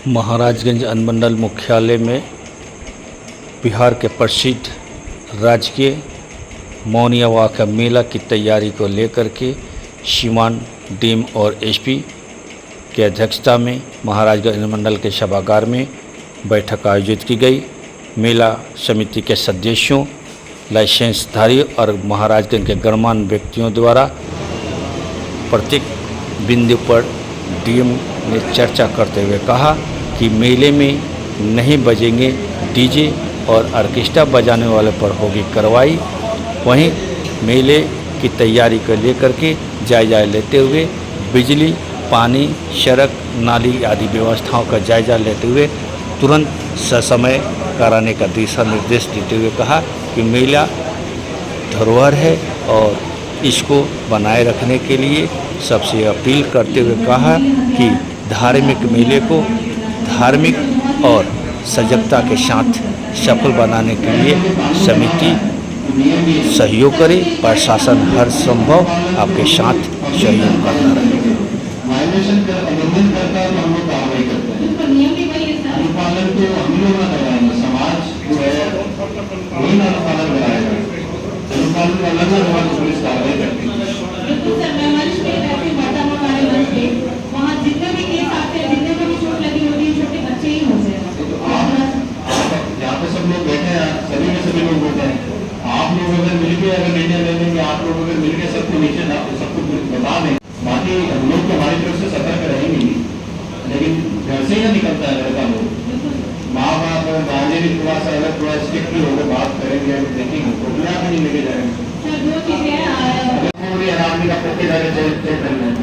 महाराजगंज अनुमंडल मुख्यालय में बिहार के प्रसिद्ध राजकीय मौनी हवा का मेला की तैयारी को लेकर के सीवान डीएम और एसपी की अध्यक्षता में महाराजगंज अनुमंडल के सभागार में बैठक आयोजित की गई। मेला समिति के सदस्यों, लाइसेंसधारी और महाराजगंज के गणमान्य व्यक्तियों द्वारा प्रत्येक बिंदु पर डीएम ने चर्चा करते हुए कहा कि मेले में नहीं बजेंगे डीजे और ऑर्केस्ट्रा बजाने वाले पर होगी कार्रवाई। वहीं मेले की तैयारी को लेकर के जायजा लेते हुए बिजली, पानी, सड़क, नाली आदि व्यवस्थाओं का जायजा लेते हुए तुरंत ससमय कराने का दिशा निर्देश देते हुए कहा कि मेला धरोहर है और इसको बनाए रखने के लिए सबसे अपील करते हुए कहा कि धार्मिक मेले को धार्मिक और सजगता के साथ सफल बनाने के लिए समिति सहयोग करे। प्रशासन हर संभव आपके साथ सहयोग करता रहेगा। अगर निर्णय ले लेंगे, आप लोग अगर मिलकर सबको नीचे सबको बता दें, बाकी हम लोग तो हमारी तरफ से सतर्क रहेंगे ही, लेकिन घर से ही निकलता है लड़का लोग, माँ बाप और गाने भी थोड़ा सा अलग थोड़ा स्ट्रिक्ट भी होकर बात करेंगे, देखेंगे तो भी आप नहीं लेके जाएंगे। आदमी का प्रति चेक करना है,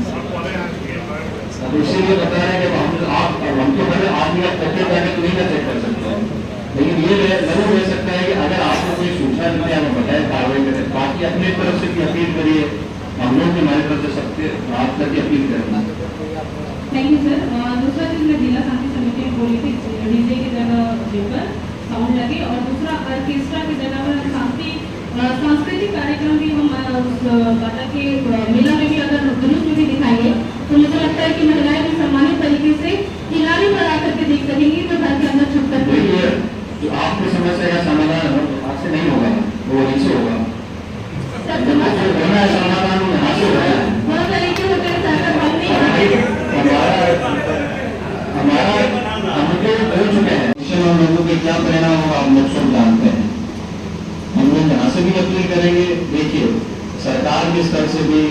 इसीलिए बता रहे हैं कि हम तो पहले आदमी का प्रति तो नहीं चेक कर सकते हैं, लेकिन ये जरूर रह सकता है कि अगर आपको कोई सूचना मिलती है हमें बताए, कार्रवाई करें। बाकी अपनी तरफ से भी अपील करिए, हम लोग की हमारी तरफ से सबसे आप तक अपील करेंगे। Thank you sir. दूसरा चीज मैं जिला शांति समिति में बोली थी, डीजे की जगह जेवर साउंड लगे और दूसरा ऑर्केस्ट्रा की जगह पर सांस्कृतिक कार्यक्रम भी हम बाटा के मेला में भी अगर जुलूस में भी दिखाएंगे तो मुझे लगता है कि महिलाएं भी सम्मानित तरीके से किनारे पर आकर के देख सकेंगी, तो घर के अंदर छुप कर जो आपकी समस्या का समाधान आपसे नहीं होगा, वो वहीं से होगा। समाधान यहाँ से होगा। बहुत तरीके होते हैं हमारा हम लोग बोल चुके हैं, हम लोगों के क्या परिणाम होगा हम लोग सब जानते हैं। हम लोग यहाँ से भी अपील करेंगे। देखिए, सरकार के स्तर से भी,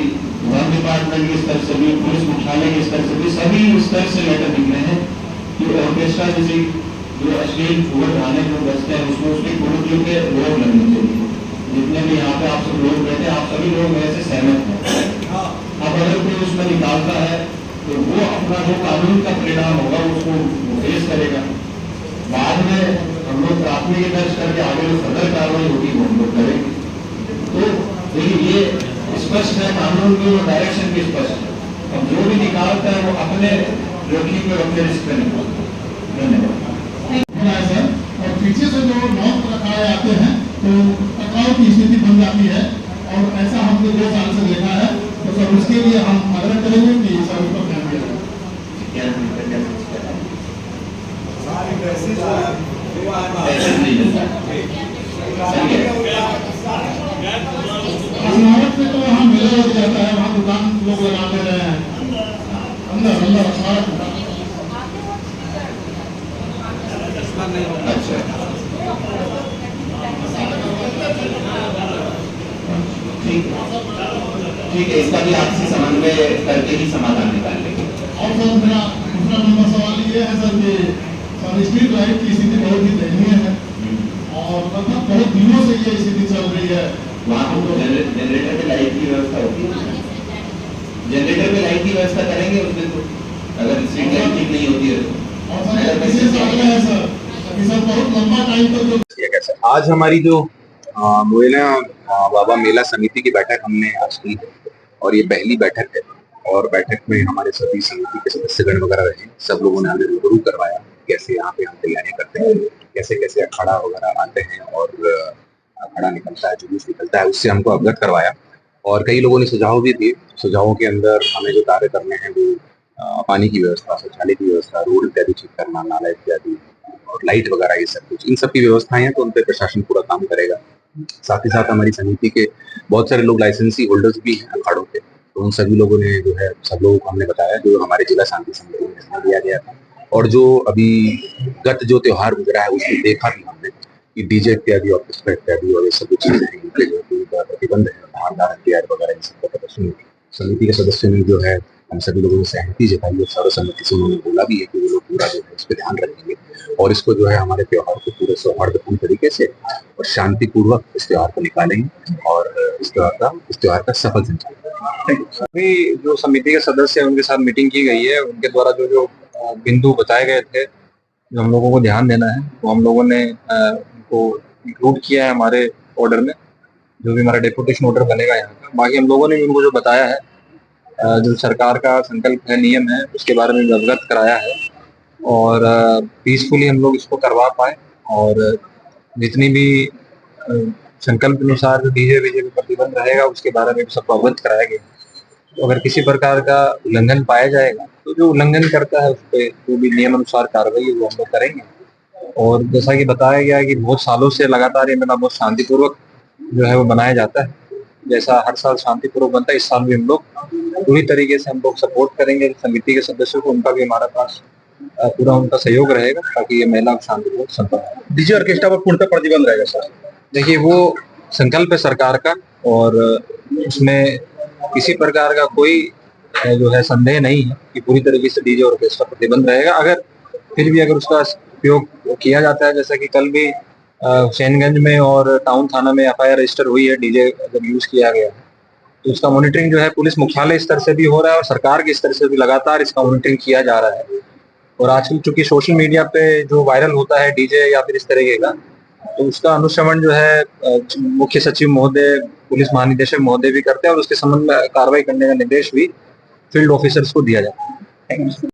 वन डिपार्टमेंट के स्तर से भी, पुलिस मुख्यालय के स्तर से भी, सभी स्तर से लेकर निकले हैं कि ऑर्केस्ट्रा जैसे जो अश्लील फूल गाने जो बजते हैं उसमें उसके कुरुतियों के रोक लगने चाहिए। जितने भी यहाँ पे आप सब लोग बैठे हैं, आप सभी लोग ऐसे सहमत हैं। अब अगर कोई उसमें निकालता है तो वो अपना जो कानून का परिणाम होगा उसको फेस करेगा। बाद में हम लोग प्राथमिकी दर्ज करके आगे जो सदर कार्रवाई होगी वो हम लोग करेंगे। तो देखिए, ये स्पष्ट है, कानून की डायरेक्शन भी स्पष्ट है। अब जो भी निकालता है वो अपने जोखिम में अपने रिस्क पे निकालता है। धन्यवाद। और पीछे से जो नॉर्थ रखाए आते हैं तो टकराव की स्थिति बन जाती है, और ऐसा हमने 2 साल से देखा है। तो सर उसके लिए हम आग्रह करेंगे कि सर उस पर ध्यान दिया जाए। से तो वहाँ मेला लग जाता है, वहाँ दुकान लोग लगाते रहे हैं अंदर अंदर अच्छा, ठीक है, इसका भी आपसे समन्वय करके ही समाधान निकाल लेंगे। और सर मेरा दूसरा नंबर सवाल ये है सर कि सर स्ट्रीट लाइट की स्थिति बहुत ही दयनीय है और मतलब बहुत दिनों से ये स्थिति चल रही है। वहाँ तो जनरेटर पे लाइट की व्यवस्था होती है, जनरेटर पे लाइट की व्यवस्था करेंगे उस दिन, तो अगर स्ट्रीट लाइट ठीक नहीं होती है और सर विशेष आग्रह है सर कि सर बहुत लंबा टाइम तक आज हमारी जो मोइना बाबा मेला समिति की बैठक हमने आज की और ये पहली बैठक है, और बैठक में हमारे सभी समिति के सदस्यगण वगैरह रहे। सब लोगों ने हमें रूबरू करवाया कैसे यहाँ पे हम तैयारियां करते हैं, कैसे कैसे अखाड़ा वगैरह आते हैं और अखाड़ा निकलता है, जुलूस निकलता है, उससे हमको अवगत करवाया। और कई लोगों ने सुझाव भी दिए। सुझावों के अंदर हमें जो कार्य करने हैं वो पानी की व्यवस्था, शौचालय की व्यवस्था, रोड इत्यादि ठीक करना, नाला इत्यादि और लाइट वगैरह, ये सब कुछ, इन सब की व्यवस्थाएं हैं, तो उन पर प्रशासन पूरा काम करेगा। साथ ही साथ हमारी समिति के बहुत सारे लोग लाइसेंसी होल्डर्स भी हैं अखाड़ों के, तो उन सभी लोगों ने जो है, सब लोगों को हमने बताया जो हमारे जिला शांति समिति में निर्णय लिया गया था, और जो अभी गत जो त्योहार गुजरा है उसमें देखा भी हमने कि डीजे इत्यादि, ऑर्केस्ट्रा इत्यादि और ये सब चीजें हैं, इनके जो प्रतिबंध है, धारदार हथियार वगैरह इन सब का प्रदर्शन समिति के सदस्यों ने जो है हम सभी लोगों ने सहमति जताई, और सर्वसम्मति से उन्होंने बोला भी है कि वो लोग पूरा जो है इस पर ध्यान रखेंगे और इसको जो है हमारे त्योहार को पूरे सौहार्दपूर्ण तरीके से और शांतिपूर्वक इस त्योहार को निकालेंगे और इस त्योहार का सफल संचालन। अभी जो समिति के सदस्य हैं उनके साथ मीटिंग की गई है, उनके द्वारा जो बिंदु बताए गए थे जो हम लोगों को ध्यान देना है, तो हम लोगों ने उनको इंक्लूड किया है हमारे ऑर्डर में, जो भी हमारा डेपुटेशन ऑर्डर बनेगा यहाँ का। बाकी हम लोगों ने भी उनको जो बताया है, जो सरकार का संकल्प है, नियम है, उसके बारे में अवगत कराया है और पीसफुली हम लोग इसको करवा पाए और जितनी भी संकल्प अनुसार जो डीजे वीजे पे प्रतिबंध रहेगा उसके बारे में सबको अवगत कराया गया। तो अगर किसी प्रकार का उल्लंघन पाया जाएगा तो जो उल्लंघन करता है उस पर जो भी नियम अनुसार कार्रवाई है वो हम लोग करेंगे। और जैसा कि बताया गया कि बहुत सालों से लगातार ये मेला बहुत शांतिपूर्वक जो है वो बनाया जाता है, जैसा हर साल शांतिपूर्वक बनता है, इस साल भी हम लोग पूरी तरीके से हम लोग सपोर्ट करेंगे समिति के सदस्यों को, उनका भी हमारे पास पूरा उनका सहयोग रहेगा ताकि ये मेला शांतिपूर्वक संपन्न हो। डीजे ऑर्केस्ट्रा पर पूर्णतः प्रतिबंध रहेगा सर? देखिए, वो संकल्प है सरकार का और उसमें किसी प्रकार का कोई जो है संदेह नहीं है कि पूरी तरीके से डीजे ऑर्केस्ट्रा प्रतिबंध रहेगा। अगर फिर भी अगर उसका उपयोग किया जाता है, जैसा कि कल भी हुसैनगंज में और टाउन थाना में FIR रजिस्टर हुई है, डीजे अगर यूज किया गया है तो उसका मॉनिटरिंग जो है पुलिस मुख्यालय स्तर से भी हो रहा है और सरकार के स्तर से भी लगातार इसका मॉनिटरिंग किया जा रहा है। और आजकल चूंकि सोशल मीडिया पे जो वायरल होता है डीजे या फिर इस तरीके का, तो उसका अनुश्रवण जो है मुख्य सचिव महोदय, पुलिस महानिदेशक महोदय भी करते हैं और उसके संबंध में कार्रवाई करने का निर्देश भी फील्ड ऑफिसर्स को दिया जाता है।